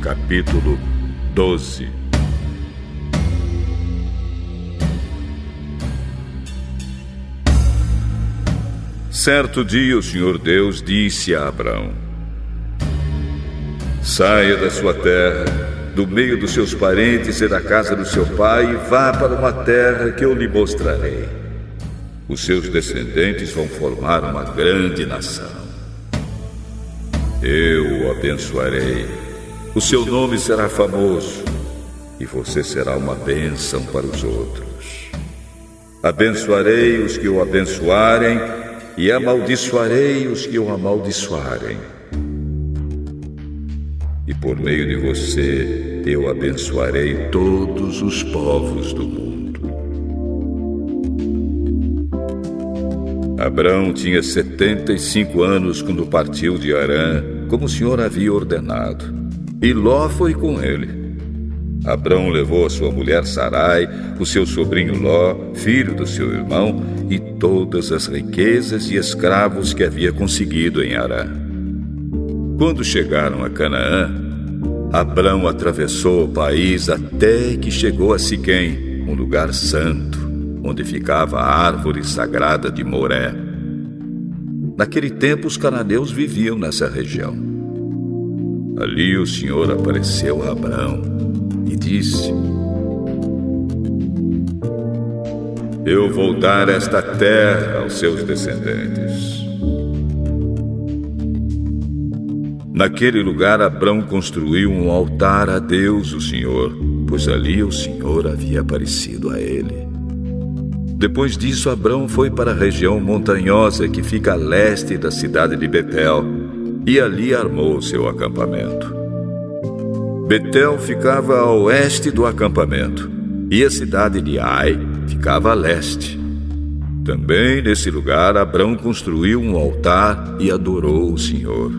Capítulo 12. Certo dia o Senhor Deus disse a Abrão: saia da sua terra, do meio dos seus parentes e da casa do seu pai, e vá para uma terra que eu lhe mostrarei. Os seus descendentes vão formar uma grande nação. Eu o abençoarei. O seu nome será famoso, e você será uma bênção para os outros. Abençoarei os que o abençoarem, e amaldiçoarei os que o amaldiçoarem. E por meio de você, eu abençoarei todos os povos do mundo. Abrão tinha 75 anos quando partiu de Harã, como o Senhor havia ordenado. E Ló foi com ele. Abrão levou a sua mulher Sarai, o seu sobrinho Ló, filho do seu irmão, e todas as riquezas e escravos que havia conseguido em Harã. Quando chegaram a Canaã, Abrão atravessou o país até que chegou a Siquém, um lugar santo, onde ficava a árvore sagrada de Moré. Naquele tempo, os cananeus viviam nessa região. Ali o Senhor apareceu a Abrão e disse: eu vou dar esta terra aos seus descendentes. Naquele lugar, Abrão construiu um altar a Deus, o Senhor, pois ali o Senhor havia aparecido a ele. Depois disso, Abrão foi para a região montanhosa que fica a leste da cidade de Betel, e ali armou seu acampamento. Betel ficava a oeste do acampamento, e a cidade de Ai ficava a leste. Também nesse lugar, Abrão construiu um altar e adorou o Senhor.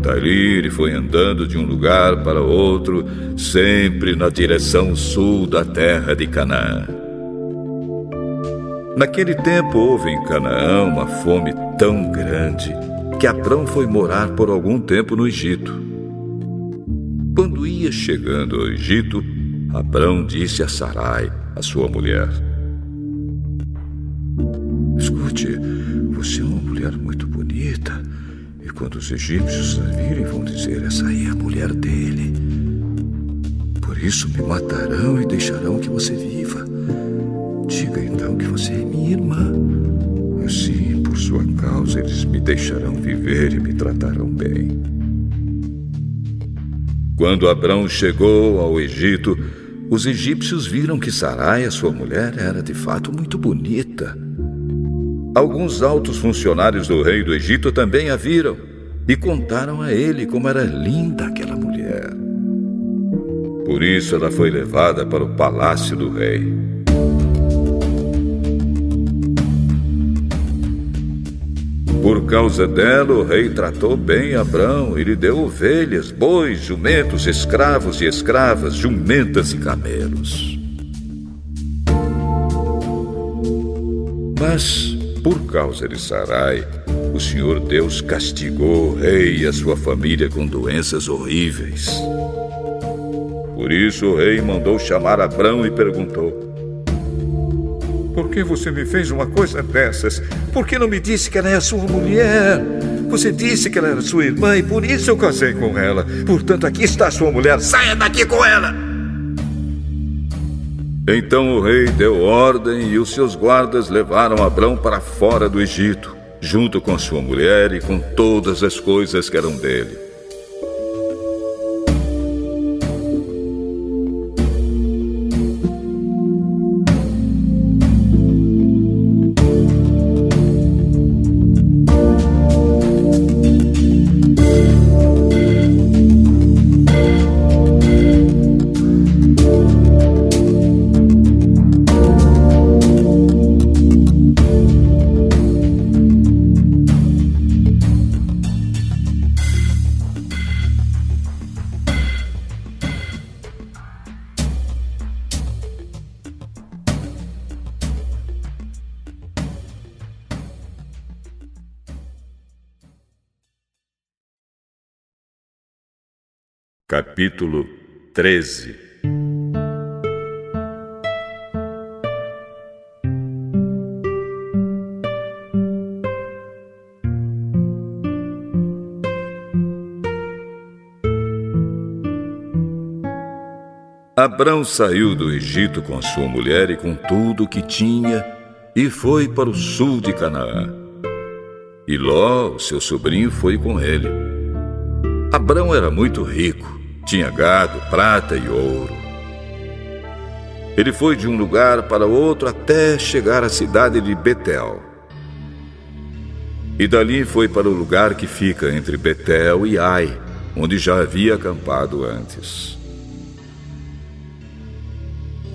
Dali ele foi andando de um lugar para outro, sempre na direção sul da terra de Canaã. Naquele tempo houve em Canaã uma fome tão grande que Abrão foi morar por algum tempo no Egito. Quando ia chegando ao Egito, Abrão disse a Sarai, a sua mulher: escute, você é uma mulher muito bonita, e quando os egípcios a virem vão dizer: essa aí é a mulher dele. Por isso me matarão e deixarão que você viva. Diga então que você é minha irmã. Assim, por sua causa, eles me deixarão viver e me tratarão bem. Quando Abrão chegou ao Egito, os egípcios viram que Sarai, a sua mulher, era de fato muito bonita. Alguns altos funcionários do rei do Egito também a viram e contaram a ele como era linda aquela mulher. Por isso ela foi levada para o palácio do rei. Por causa dela, o rei tratou bem Abrão e lhe deu ovelhas, bois, jumentos, escravos e escravas, jumentas e camelos. Mas, por causa de Sarai, o Senhor Deus castigou o rei e a sua família com doenças horríveis. Por isso o rei mandou chamar Abrão e perguntou: por que você me fez uma coisa dessas? Por que não me disse que ela é a sua mulher? Você disse que ela era sua irmã e por isso eu casei com ela. Portanto, aqui está a sua mulher. Saia daqui com ela! Então o rei deu ordem e os seus guardas levaram Abrão para fora do Egito, junto com sua mulher e com todas as coisas que eram dele. Capítulo 13. Abrão saiu do Egito com sua mulher e com tudo o que tinha e foi para o sul de Canaã. E Ló, o seu sobrinho, foi com ele. Abrão era muito rico, tinha gado, prata e ouro. Ele foi de um lugar para outro até chegar à cidade de Betel. E dali foi para o lugar que fica entre Betel e Ai, onde já havia acampado antes.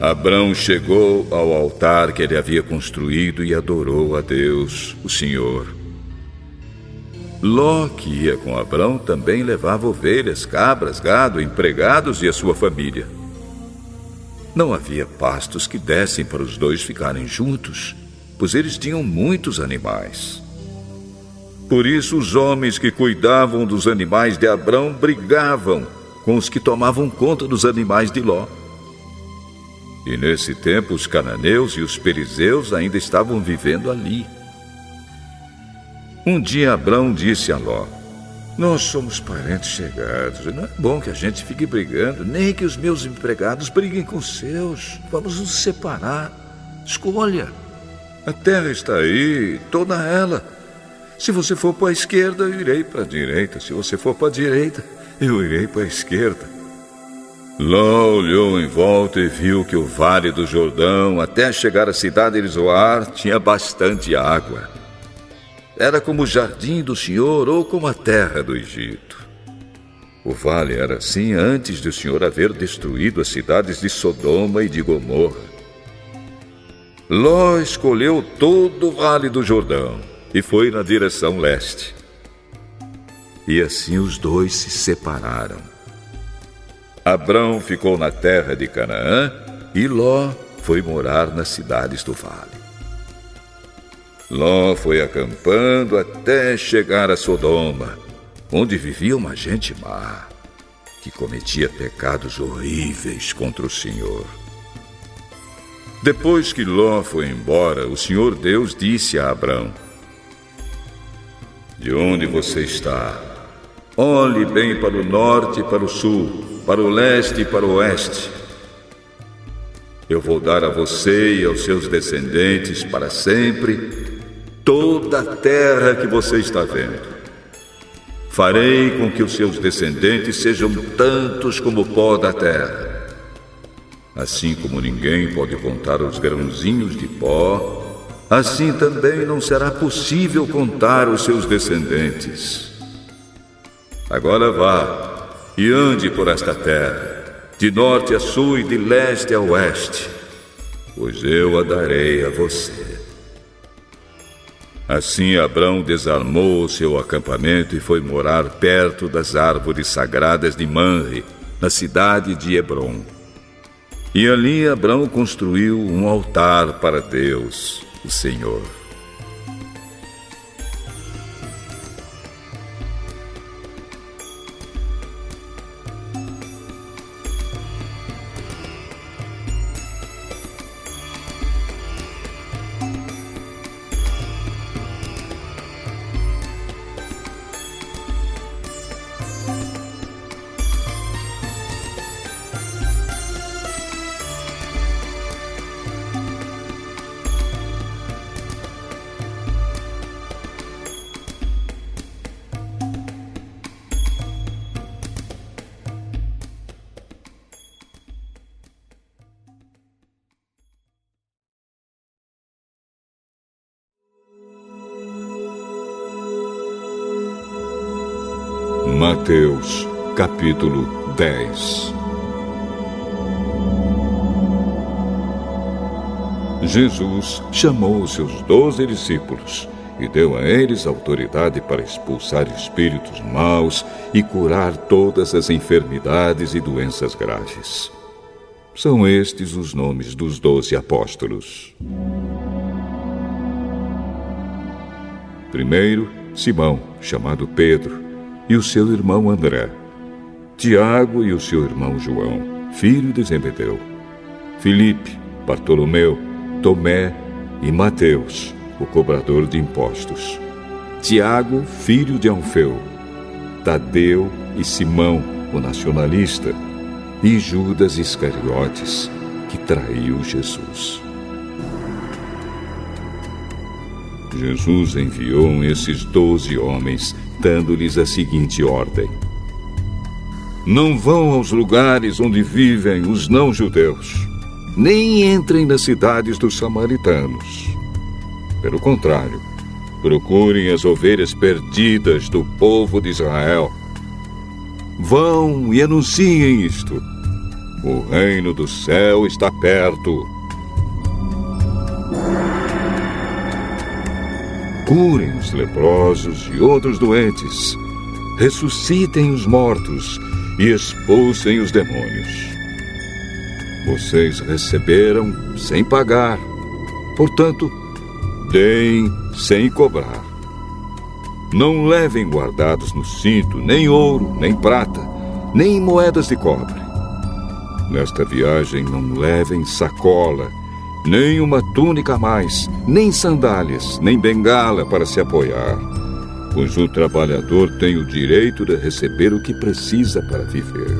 Abrão chegou ao altar que ele havia construído e adorou a Deus, o Senhor. Ló, que ia com Abrão, também levava ovelhas, cabras, gado, empregados e a sua família. Não havia pastos que dessem para os dois ficarem juntos, pois eles tinham muitos animais. Por isso os homens que cuidavam dos animais de Abrão brigavam com os que tomavam conta dos animais de Ló. E nesse tempo os cananeus e os perizeus ainda estavam vivendo ali. Um dia Abrão disse a Ló: "Nós somos parentes chegados, e não é bom que a gente fique brigando, nem que os meus empregados briguem com os seus. Vamos nos separar. Escolha. A terra está aí, toda ela. Se você for para a esquerda, eu irei para a direita. Se você for para a direita, eu irei para a esquerda." Ló olhou em volta e viu que o vale do Jordão, até chegar à cidade de Zoar, tinha bastante água. Era como o jardim do Senhor ou como a terra do Egito. O vale era assim antes de o Senhor haver destruído as cidades de Sodoma e de Gomorra. Ló escolheu todo o vale do Jordão e foi na direção leste. E assim os dois se separaram. Abrão ficou na terra de Canaã e Ló foi morar nas cidades do vale. Ló foi acampando até chegar a Sodoma, onde vivia uma gente má, que cometia pecados horríveis contra o Senhor. Depois que Ló foi embora, o Senhor Deus disse a Abrão: "De onde você está? Olhe bem para o norte e para o sul, para o leste e para o oeste. Eu vou dar a você e aos seus descendentes para sempre toda a terra que você está vendo. Farei com que os seus descendentes sejam tantos como o pó da terra. Assim como ninguém pode contar os grãozinhos de pó, assim também não será possível contar os seus descendentes. Agora vá e ande por esta terra, de norte a sul e de leste a oeste, pois eu a darei a você." Assim Abrão desarmou o seu acampamento e foi morar perto das árvores sagradas de Manre, na cidade de Hebrom. E ali Abrão construiu um altar para Deus, o Senhor. Mateus, capítulo 10. Jesus chamou os seus 12 discípulos e deu a eles autoridade para expulsar espíritos maus e curar todas as enfermidades e doenças graves. São estes os nomes dos 12 apóstolos. Primeiro, Simão, chamado Pedro, e o seu irmão André. Tiago e o seu irmão João, filho de Zebedeu, Filipe, Bartolomeu, Tomé e Mateus, o cobrador de impostos, Tiago, filho de Alfeu, Tadeu e Simão, o nacionalista, e Judas Iscariotes, que traiu Jesus. Jesus enviou esses 12 homens, dando-lhes a seguinte ordem: não vão aos lugares onde vivem os não-judeus, nem entrem nas cidades dos samaritanos. Pelo contrário, procurem as ovelhas perdidas do povo de Israel. Vão e anunciem isto: o reino do céu está perto. Curem os leprosos e outros doentes, ressuscitem os mortos e expulsem os demônios. Vocês receberam sem pagar, portanto, deem sem cobrar. Não levem guardados no cinto nem ouro, nem prata, nem moedas de cobre. Nesta viagem não levem sacola, nem uma túnica a mais, nem sandálias, nem bengala para se apoiar, pois o trabalhador tem o direito de receber o que precisa para viver.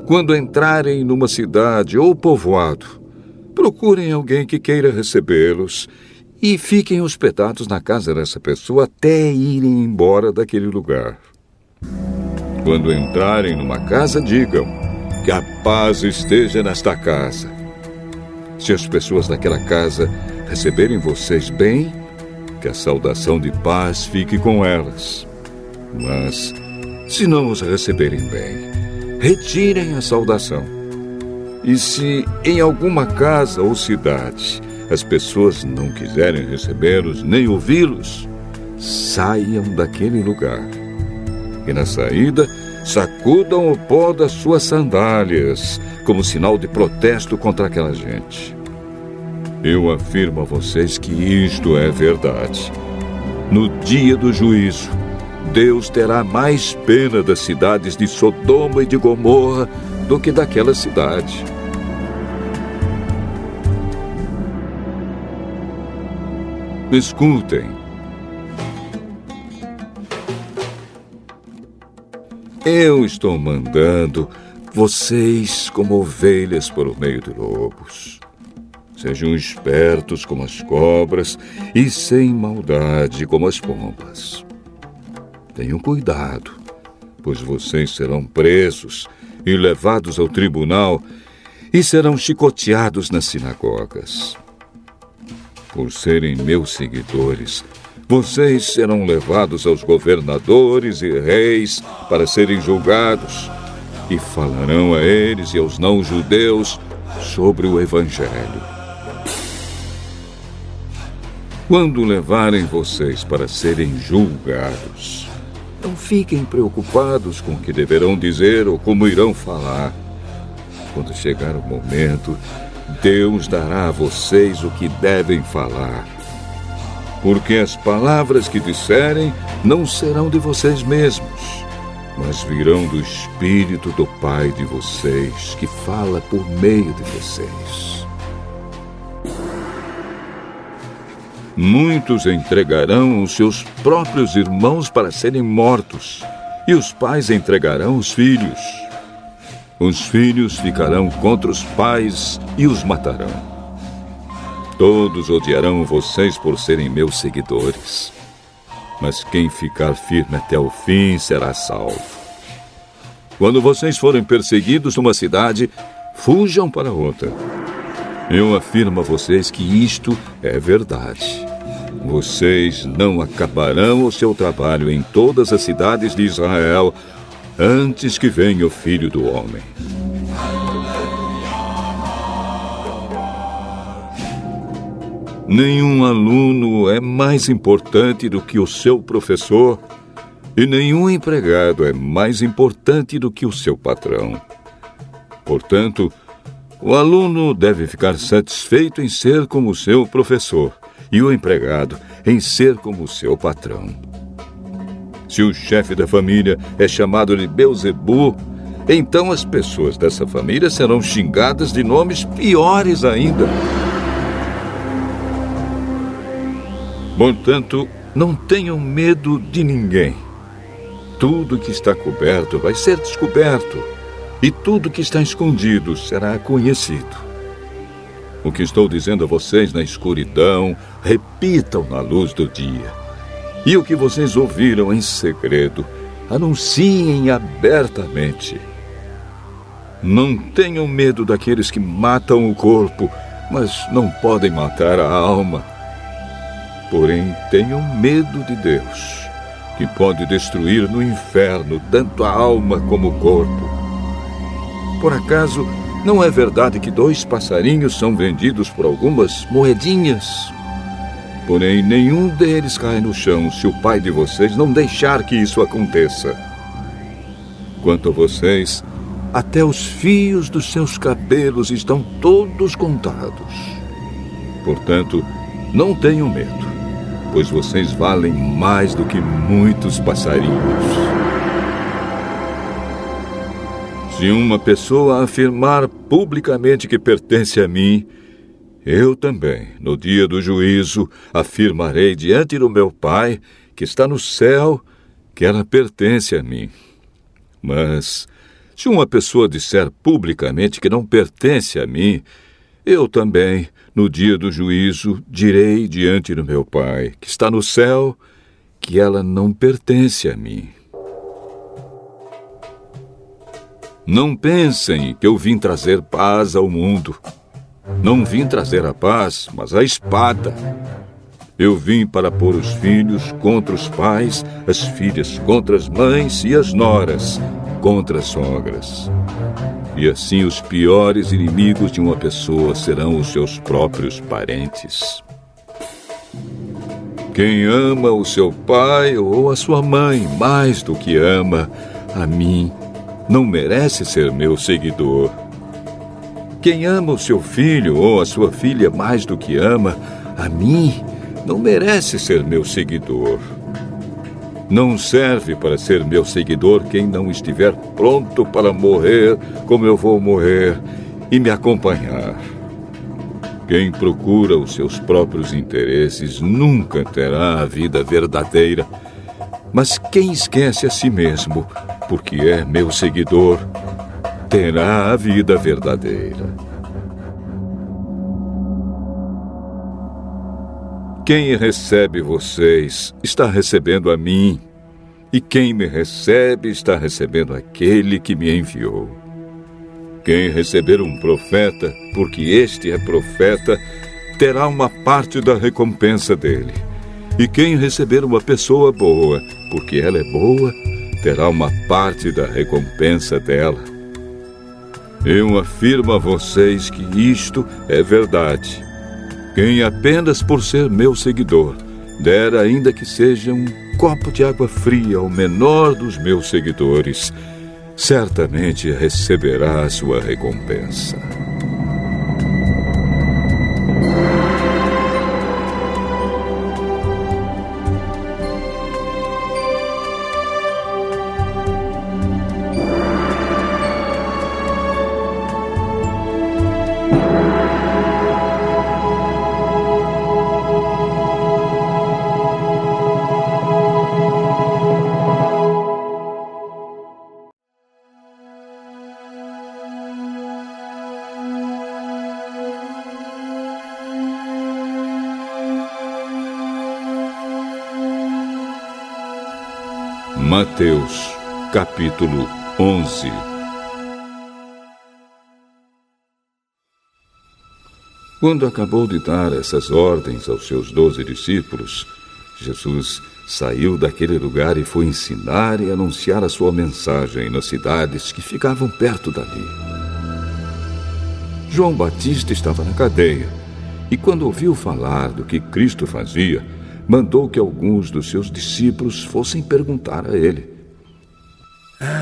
Quando entrarem numa cidade ou povoado, procurem alguém que queira recebê-los e fiquem hospedados na casa dessa pessoa até irem embora daquele lugar. Quando entrarem numa casa, digam: que a paz esteja nesta casa. Se as pessoas daquela casa receberem vocês bem, que a saudação de paz fique com elas. Mas, se não os receberem bem, retirem a saudação. E se em alguma casa ou cidade as pessoas não quiserem recebê-los nem ouvi-los, saiam daquele lugar. E na saída, sacudam o pó das suas sandálias, como sinal de protesto contra aquela gente. Eu afirmo a vocês que isto é verdade. No dia do juízo, Deus terá mais pena das cidades de Sodoma e de Gomorra do que daquela cidade. Escutem. Eu estou mandando vocês como ovelhas por meio de lobos. Sejam espertos como as cobras e sem maldade como as pombas. Tenham cuidado, pois vocês serão presos e levados ao tribunal e serão chicoteados nas sinagogas. Por serem meus seguidores, vocês serão levados aos governadores e reis para serem julgados e falarão a eles e aos não-judeus sobre o Evangelho. Quando levarem vocês para serem julgados, não fiquem preocupados com o que deverão dizer ou como irão falar. Quando chegar o momento, Deus dará a vocês o que devem falar. Porque as palavras que disserem não serão de vocês mesmos, mas virão do Espírito do Pai de vocês, que fala por meio de vocês. Muitos entregarão os seus próprios irmãos para serem mortos, e os pais entregarão os filhos. Os filhos ficarão contra os pais e os matarão. Todos odiarão vocês por serem meus seguidores, mas quem ficar firme até o fim será salvo. Quando vocês forem perseguidos numa cidade, fujam para outra. Eu afirmo a vocês que isto é verdade. Vocês não acabarão o seu trabalho em todas as cidades de Israel antes que venha o Filho do Homem. Nenhum aluno é mais importante do que o seu professor, e nenhum empregado é mais importante do que o seu patrão. Portanto, o aluno deve ficar satisfeito em ser como o seu professor, e o empregado em ser como o seu patrão. Se o chefe da família é chamado de Beelzebu, então as pessoas dessa família serão xingadas de nomes piores ainda. Portanto, não tenham medo de ninguém. Tudo que está coberto vai ser descoberto, e tudo que está escondido será conhecido. O que estou dizendo a vocês na escuridão, repitam na luz do dia. E o que vocês ouviram em segredo, anunciem abertamente. Não tenham medo daqueles que matam o corpo, mas não podem matar a alma. Porém, tenham medo de Deus, que pode destruir no inferno tanto a alma como o corpo. Por acaso, não é verdade que 2 passarinhos são vendidos por algumas moedinhas? Porém, nenhum deles cai no chão se o Pai de vocês não deixar que isso aconteça. Quanto a vocês, até os fios dos seus cabelos estão todos contados. Portanto, não tenham medo, pois vocês valem mais do que muitos passarinhos. Se uma pessoa afirmar publicamente que pertence a mim, eu também, no dia do juízo, afirmarei diante do meu Pai, que está no céu, que ela pertence a mim. Mas, se uma pessoa disser publicamente que não pertence a mim, eu também, no dia do juízo, direi diante do meu Pai, que está no céu, que ela não pertence a mim. Não pensem que eu vim trazer paz ao mundo. Não vim trazer a paz, mas a espada. Eu vim para pôr os filhos contra os pais, as filhas contra as mães e as noras contra as sogras. E assim os piores inimigos de uma pessoa serão os seus próprios parentes. Quem ama o seu pai ou a sua mãe mais do que ama a mim, não merece ser meu seguidor. Quem ama o seu filho ou a sua filha mais do que ama a mim, não merece ser meu seguidor. Não serve para ser meu seguidor quem não estiver pronto para morrer como eu vou morrer e me acompanhar. Quem procura os seus próprios interesses nunca terá a vida verdadeira. Mas quem esquece a si mesmo, porque é meu seguidor, terá a vida verdadeira. Quem recebe vocês está recebendo a mim, e quem me recebe está recebendo aquele que me enviou. Quem receber um profeta, porque este é profeta, terá uma parte da recompensa dele. E quem receber uma pessoa boa, porque ela é boa, terá uma parte da recompensa dela. Eu afirmo a vocês que isto é verdade. Quem apenas por ser meu seguidor der ainda que seja um copo de água fria ao menor dos meus seguidores, certamente receberá a sua recompensa. Mateus, capítulo 11. Quando acabou de dar essas ordens aos seus 12 discípulos, Jesus saiu daquele lugar e foi ensinar e anunciar a sua mensagem nas cidades que ficavam perto dali. João Batista estava na cadeia e, quando ouviu falar do que Cristo fazia, mandou que alguns dos seus discípulos fossem perguntar a ele: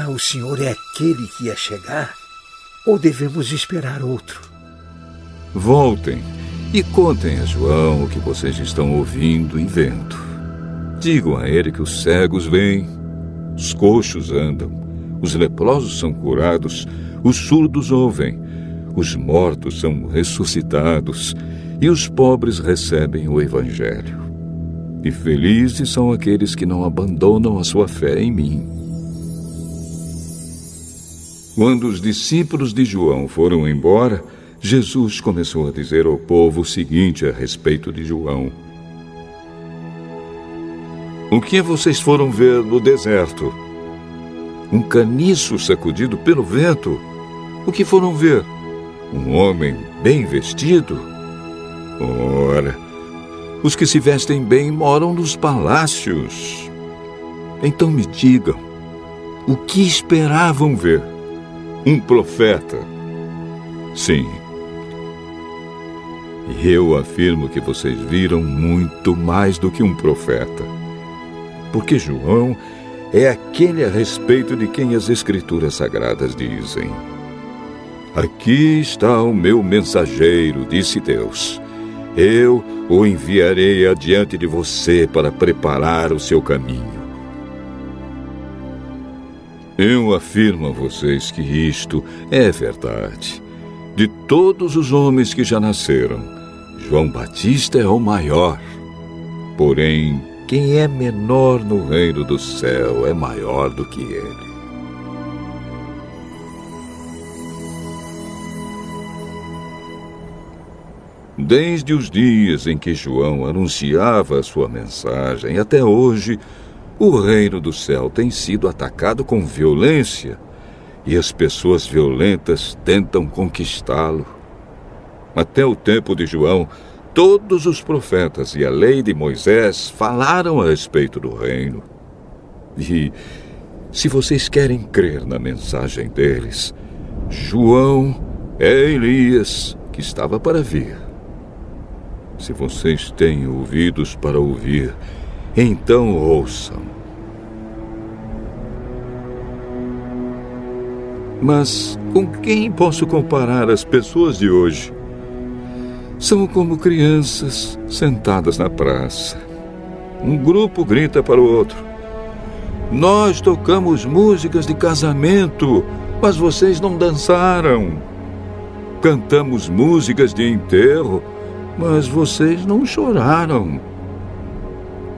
o senhor é aquele que ia chegar? Ou devemos esperar outro? Voltem E contem a João o que vocês estão ouvindo e vendo. Digam a ele que os cegos veem, os coxos andam, os leprosos são curados, os surdos ouvem, os mortos são ressuscitados e os pobres recebem o Evangelho. E felizes são aqueles que não abandonam a sua fé em mim. Quando os discípulos de João foram embora, Jesus começou a dizer ao povo o seguinte a respeito de João: o que vocês foram ver no deserto? Um caniço sacudido pelo vento? O que foram ver? Um homem bem vestido? Ora, os que se vestem bem moram nos palácios. Então me digam, o que esperavam ver? Um profeta? Sim. E eu afirmo que vocês viram muito mais do que um profeta. Porque João é aquele a respeito de quem as Escrituras Sagradas dizem: aqui está o meu mensageiro, disse Deus. Eu o enviarei adiante de você para preparar o seu caminho. Eu afirmo a vocês que isto é verdade. De todos os homens que já nasceram, João Batista é o maior. Porém, quem é menor no reino do céu é maior do que ele. Desde os dias em que João anunciava a sua mensagem até hoje, o reino do céu tem sido atacado com violência e as pessoas violentas tentam conquistá-lo. Até o tempo de João, todos os profetas e a lei de Moisés falaram a respeito do reino. E, se vocês querem crer na mensagem deles, João é Elias que estava para vir. Se vocês têm ouvidos para ouvir, então ouçam. Mas com quem posso comparar as pessoas de hoje? São como crianças sentadas na praça. Um grupo grita para o outro: nós tocamos músicas de casamento, mas vocês não dançaram. Cantamos músicas de enterro, mas vocês não choraram.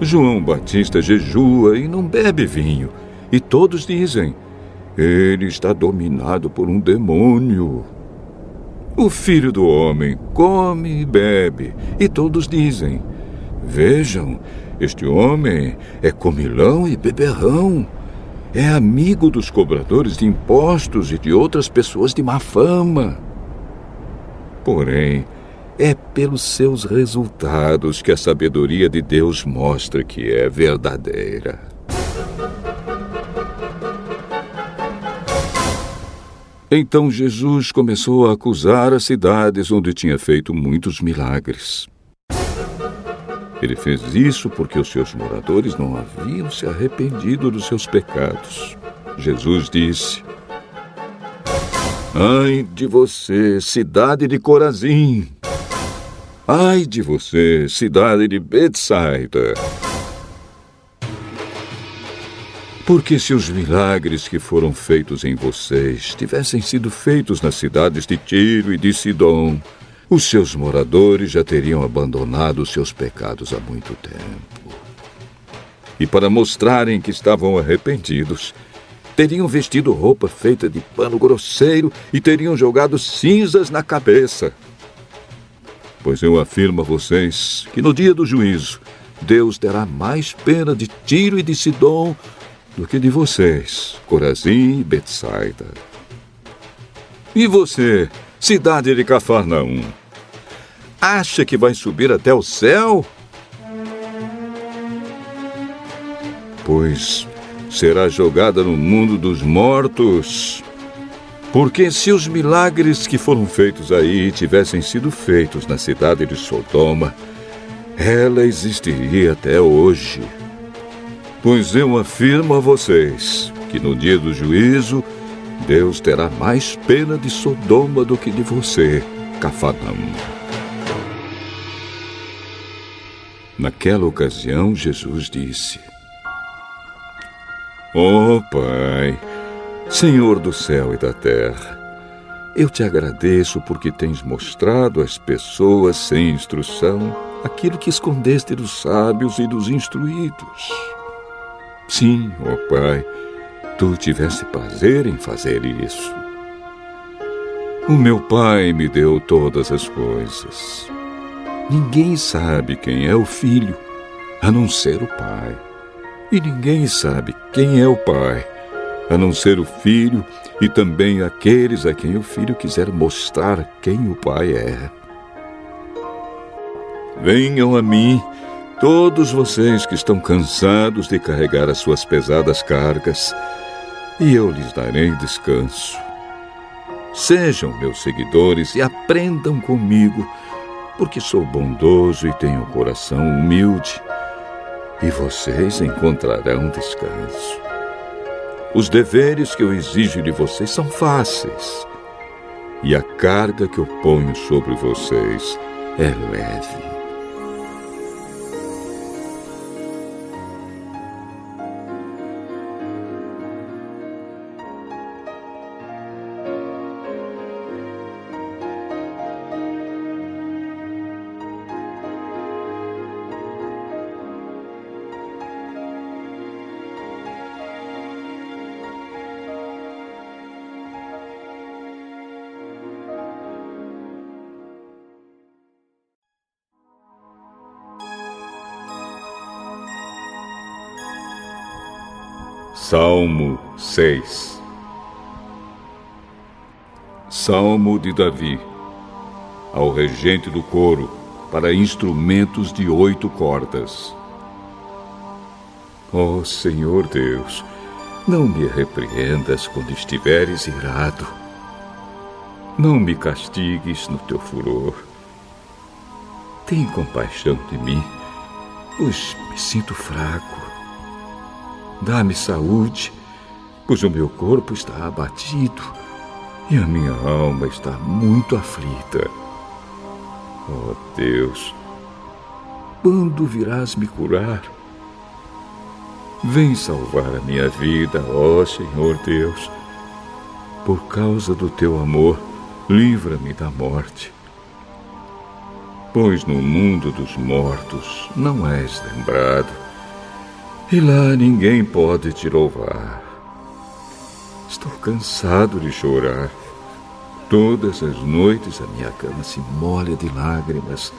João Batista jejua e não bebe vinho, e todos dizem: ele está dominado por um demônio. O Filho do Homem come e bebe, e todos dizem: vejam, este homem é comilão e beberrão. É amigo dos cobradores de impostos e de outras pessoas de má fama. Porém, é pelos seus resultados que a sabedoria de Deus mostra que é verdadeira. Então Jesus começou a acusar as cidades onde tinha feito muitos milagres. Ele fez isso porque os seus moradores não haviam se arrependido dos seus pecados. Jesus disse: ai de você, cidade de Corazim! Ai de você, cidade de Betsaida! Porque se os milagres que foram feitos em vocês tivessem sido feitos nas cidades de Tiro e de Sidom, os seus moradores já teriam abandonado os seus pecados há muito tempo. E para mostrarem que estavam arrependidos, teriam vestido roupa feita de pano grosseiro e teriam jogado cinzas na cabeça. Pois eu afirmo a vocês que no dia do juízo, Deus terá mais pena de Tiro e de Sidom do que de vocês, Corazim e Betsaida. E você, cidade de Cafarnaum, acha que vai subir até o céu? Pois será jogada no mundo dos mortos. Porque se os milagres que foram feitos aí tivessem sido feitos na cidade de Sodoma, ela existiria até hoje. Pois eu afirmo a vocês que no dia do juízo, Deus terá mais pena de Sodoma do que de você, Cafarnaum. Naquela ocasião, Jesus disse: Ó Pai, Senhor do céu e da terra, eu te agradeço porque tens mostrado às pessoas sem instrução aquilo que escondeste dos sábios e dos instruídos. Sim, ó Pai, tu tiveste prazer em fazer isso. O meu Pai me deu todas as coisas. Ninguém sabe quem é o Filho, a não ser o Pai. E ninguém sabe quem é o Pai, a não ser o Filho e também aqueles a quem o Filho quiser mostrar quem o Pai é. Venham a mim, todos vocês que estão cansados de carregar as suas pesadas cargas, e eu lhes darei descanso. Sejam meus seguidores e aprendam comigo, porque sou bondoso e tenho um coração humilde, e vocês encontrarão descanso. Os deveres que eu exijo de vocês são fáceis, e a carga que eu ponho sobre vocês é leve. Salmo 6. Salmo de Davi, ao regente do coro, para instrumentos de 8 cordas. Ó Senhor Deus, não me repreendas quando estiveres irado. Não me castigues no teu furor. Tem compaixão de mim, pois me sinto fraco. Dá-me saúde, pois o meu corpo está abatido e a minha alma está muito aflita. Ó Deus, quando virás me curar? Vem salvar a minha vida, ó Senhor Deus. Por causa do teu amor, livra-me da morte. Pois no mundo dos mortos não és lembrado, e lá ninguém pode te louvar. Estou cansado de chorar. Todas as noites a minha cama se molha de lágrimas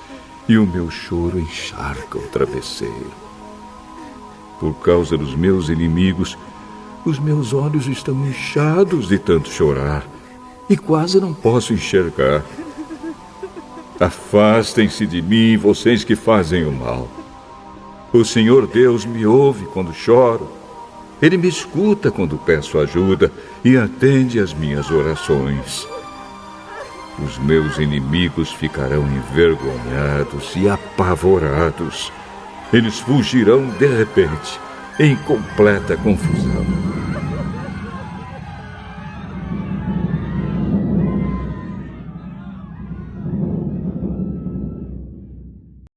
e o meu choro encharca o travesseiro. Por causa dos meus inimigos, os meus olhos estão inchados de tanto chorar e quase não posso enxergar. Afastem-se de mim, vocês que fazem o mal. O Senhor Deus me ouve quando choro. Ele me escuta quando peço ajuda e atende às minhas orações. Os meus inimigos ficarão envergonhados e apavorados. Eles fugirão de repente, em completa confusão.